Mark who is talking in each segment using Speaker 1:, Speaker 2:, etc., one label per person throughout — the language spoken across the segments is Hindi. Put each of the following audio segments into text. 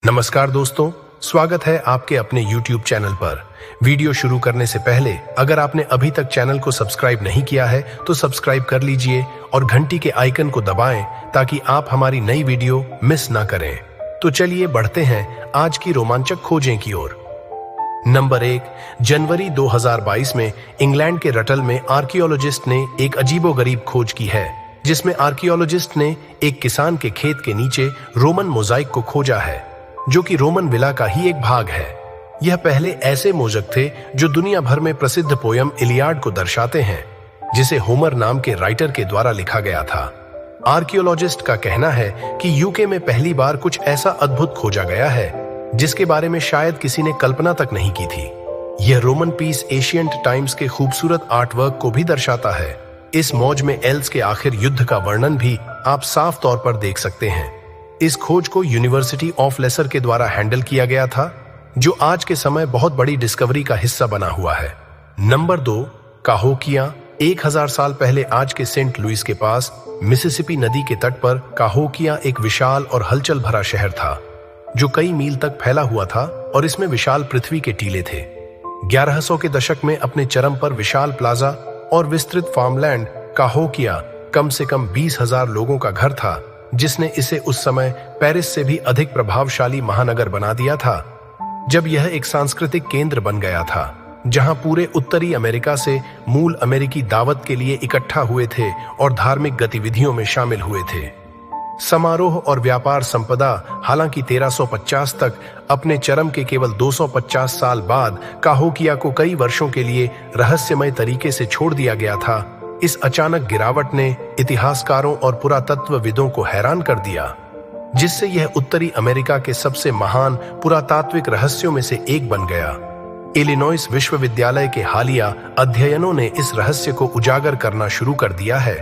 Speaker 1: नमस्कार दोस्तों, स्वागत है आपके अपने YouTube चैनल पर। वीडियो शुरू करने से पहले अगर आपने अभी तक चैनल को सब्सक्राइब नहीं किया है तो सब्सक्राइब कर लीजिए और घंटी के आइकन को दबाएं ताकि आप हमारी नई वीडियो मिस ना करें। तो चलिए बढ़ते हैं आज की रोमांचक खोजें की ओर। नंबर 1, जनवरी 2022 में इंग्लैंड के रटल में आर्कियोलॉजिस्ट ने एक अजीबोगरीब खोज की है, जिसमें आर्कियोलॉजिस्ट ने एक किसान के खेत के नीचे रोमन मोजाइक को खोजा है, जो कि रोमन विला का ही एक भाग है। यह पहले ऐसे मोज़ेक थे जो दुनिया भर में प्रसिद्ध पोयम इलियाड को दर्शाते हैं, जिसे होमर नाम के राइटर के द्वारा लिखा गया था। आर्कियोलॉजिस्ट का कहना है कि यूके में पहली बार कुछ ऐसा अद्भुत खोजा गया है जिसके बारे में शायद किसी ने कल्पना तक नहीं की थी। यह रोमन पीस एशियंट टाइम्स के खूबसूरत आर्टवर्क को भी दर्शाता है। इस मौज में एल्स के आखिर युद्ध का वर्णन भी आप साफ तौर पर देख सकते हैं। इस खोज को यूनिवर्सिटी ऑफ लेसर के द्वारा हैंडल किया गया था, जो आज के समय बहुत बड़ी डिस्कवरी का हिस्सा बना हुआ है। नंबर 2, काहोकिया। 1000 साल पहले आज के सेंट लुइस के पास मिसिसिपी नदी के तट पर काहोकिया एक विशाल और हलचल भरा शहर था, जो कई मील तक फैला हुआ था और इसमें विशाल पृथ्वी के टीले थे। 1100 के दशक में अपने चरम पर विशाल प्लाजा और विस्तृत फार्मलैंड काहोकिया कम से कम 20,000 लोगों का घर था, जिसने इसे उस समय पेरिस से भी अधिक प्रभावशाली महानगर बना दिया था। जब यह एक सांस्कृतिक केंद्र बन गया था, जहां पूरे उत्तरी अमेरिका से मूल अमेरिकी दावत के लिए इकट्ठा हुए थे और धार्मिक गतिविधियों में शामिल हुए थे। समारोह और व्यापार संपदा हालांकि 1350 तक अपने चरम के केवल 250 साल बाद काहोकिया को कई वर्षों के लिए रहस्यमय तरीके से छोड़ दिया गया था। इस अचानक गिरावट ने इतिहासकारों और पुरातत्वविदों को हैरान कर दिया, जिससे यह उत्तरी अमेरिका के सबसे महान पुरातात्विक रहस्यों में से एक बन गया। इलिनॉइस विश्वविद्यालय के हालिया अध्ययनों ने इस रहस्य को उजागर करना शुरू कर दिया है,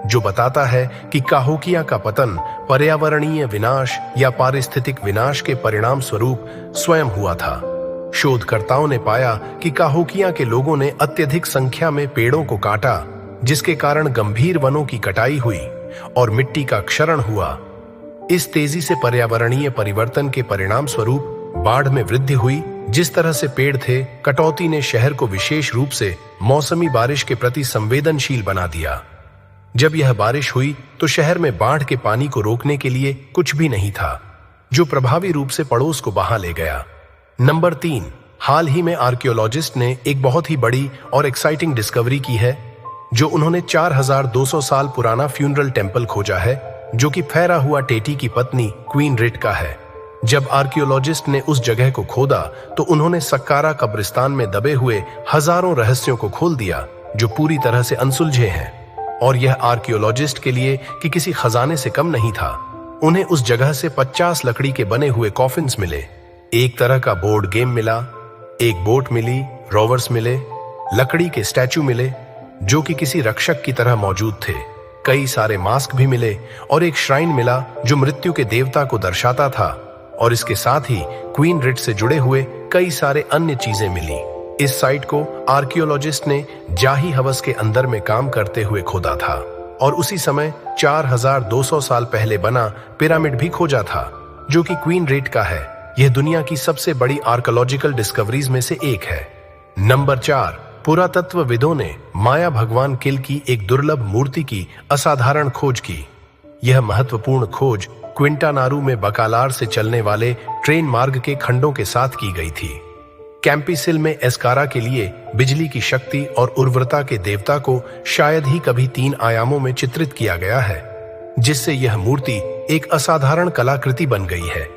Speaker 1: जो बताता है कि काहोकिया का पतन पर्यावरणीय विनाश या पारिस्थितिक विनाश के परिणाम स्वरूप स्वयं हुआ था। शोधकर्ताओं ने पाया कि काहोकिया के लोगों ने अत्यधिक संख्या में पेड़ों को काटा, जिसके कारण गंभीर वनों की कटाई हुई और मिट्टी का क्षरण हुआ। इस तेजी से पर्यावरणीय परिवर्तन के परिणाम स्वरूप बाढ़ में वृद्धि हुई। जिस तरह से पेड़ थे, कटौती ने शहर को विशेष रूप से मौसमी बारिश के प्रति संवेदनशील बना दिया। जब यह बारिश हुई तो शहर में बाढ़ के पानी को रोकने के लिए कुछ भी नहीं था, जो प्रभावी रूप से पड़ोस को बहा ले गया। नंबर 3, हाल ही में आर्कियोलॉजिस्ट ने एक बहुत ही बड़ी और एक्साइटिंग डिस्कवरी की है, जो उन्होंने 4200 साल पुराना फ्यूनरल टेम्पल खोजा है, जो कि फैरा हुआ टेटी की पत्नी क्वीन रिट का है। जब आर्कियोलॉजिस्ट ने उस जगह को खोदा तो उन्होंने सक्कारा कब्रिस्तान में दबे हुए हजारों रहस्यों को खोल दिया, जो पूरी तरह से अनसुलझे हैं। और यह आर्कियोलॉजिस्ट के लिए कि किसी खजाने से कम नहीं था। उन्हें उस जगह से 50 लकड़ी के बने हुए कॉफिन्स मिले, एक तरह का बोर्ड गेम मिला, एक बोट मिली, रोवर्स मिले, लकड़ी के स्टैचू मिले जो कि किसी रक्षक की तरह मौजूद थे, कई सारे मास्क भी मिले और एक श्राइन मिला जो मृत्यु के देवता को दर्शाता था। और इसके साथ ही क्वीन रिट से जुड़े हुए कई सारे अन्य चीजें मिली। इस साइट को आर्कियोलॉजिस्ट ने जाही हवस के अंदर में काम करते हुए खोदा था और उसी समय 4200 साल पहले बना पिरामिड भी खोजा था, जो कि क्वीन रिट का है। यह दुनिया की सबसे बड़ी आर्कियोलॉजिकल डिस्कवरीज में से एक है। नंबर 4, पुरातत्वविदों ने माया भगवान किल की एक दुर्लभ मूर्ति की असाधारण खोज की। यह महत्वपूर्ण खोज क्विंटानारू में बकालार से चलने वाले ट्रेन मार्ग के खंडों के साथ की गई थी। कैंपिसिल में एस्कारा के लिए बिजली की शक्ति और उर्वरता के देवता को शायद ही कभी 3 आयामों में चित्रित किया गया है, जिससे यह मूर्ति एक असाधारण कलाकृति बन गई है।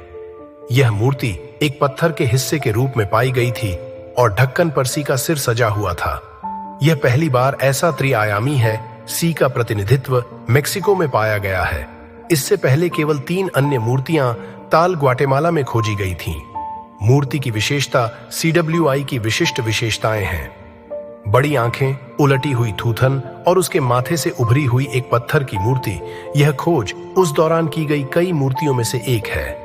Speaker 1: यह मूर्ति एक पत्थर के हिस्से के रूप में पाई गई थी और ढक्कन पर सी का सिर सजा हुआ था। यह पहली बार ऐसा त्रिआयामी है। सी का प्रतिनिधित्व मेक्सिको में पाया गया है। इससे पहले केवल 3 अन्य मूर्तियां ताल ग्वाटेमाला में खोजी गई थीं। मूर्ति की विशेषता CWI की विशिष्ट विशेषताएं हैं। बड़ी आंखें, उलटी हुई थूथन और उसके माथे से उभरी हुई एक पत्थर की मूर्ति। यह खोज उस दौरान की गई कई मूर्तियों में से एक है।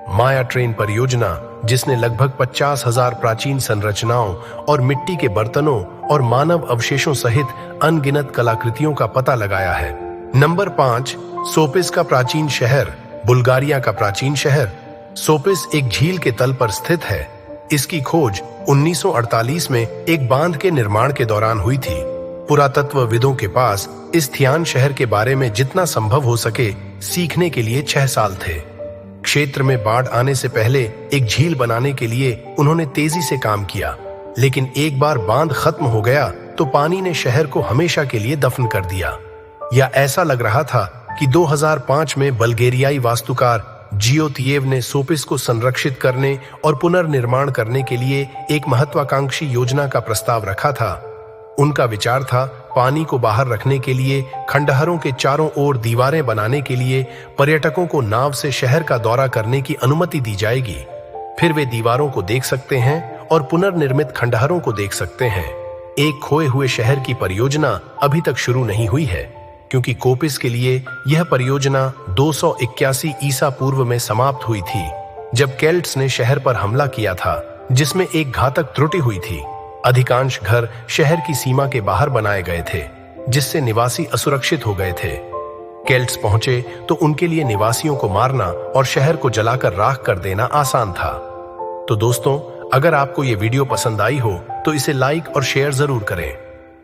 Speaker 1: माया ट्रेन परियोजना, जिसने लगभग 50,000 प्राचीन संरचनाओं और मिट्टी के बर्तनों और मानव अवशेषों सहित अनगिनत कलाकृतियों का पता लगाया है। नंबर 5, सोपिस का प्राचीन शहर, बुल्गारिया का प्राचीन शहर। सोपिस एक झील के तल पर स्थित है। इसकी खोज 1948 में एक बांध के निर्माण के दौरान हुई थी। पुरातत्वविदों के पास इस थियान शहर के बारे में जितना संभव हो सके सीखने के लिए 6 साल थे। क्षेत्र में बाढ़ आने से पहले एक झील बनाने के लिए उन्होंने तेजी से काम किया, लेकिन एक बार बांध खत्म हो गया तो पानी ने शहर को हमेशा के लिए दफन कर दिया। या ऐसा लग रहा था कि 2005 में बल्गेरियाई वास्तुकार जियोतियेव ने सोपिस को संरक्षित करने और पुनर्निर्माण करने के लिए एक महत्वाकांक्षी योजना का प्रस्ताव रखा था। उनका विचार था पानी को बाहर रखने के लिए खंडहरों के चारों ओर दीवारें बनाने के लिए पर्यटकों को नाव से शहर का दौरा करने की अनुमति दी जाएगी। फिर वे दीवारों को देख सकते हैं और पुनर्निर्मित खंडहरों को देख सकते हैं। एक खोए हुए शहर की परियोजना अभी तक शुरू नहीं हुई है, क्योंकि कोपिस के लिए यह परियोजना 281 ईसा पूर्व में समाप्त हुई थी, जब केल्ट्स ने शहर पर हमला किया था, जिसमें एक घातक त्रुटि हुई थी। अधिकांश घर शहर की सीमा के बाहर बनाए गए थे, जिससे निवासी असुरक्षित हो गए थे। केल्ट्स पहुंचे तो उनके लिए निवासियों को मारना और शहर को जलाकर राख कर देना आसान था। तो दोस्तों, अगर आपको ये वीडियो पसंद आई हो तो इसे लाइक और शेयर जरूर करें।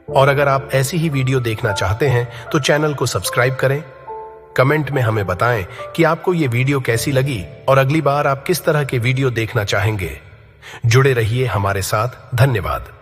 Speaker 1: और अगर आप ऐसी ही वीडियो देखना चाहते हैं तो चैनल को सब्सक्राइब करें। कमेंट में हमें बताएं कि आपको ये वीडियो कैसी लगी और अगली बार आप किस तरह के वीडियो देखना चाहेंगे। जुड़े रहिए हमारे साथ। धन्यवाद।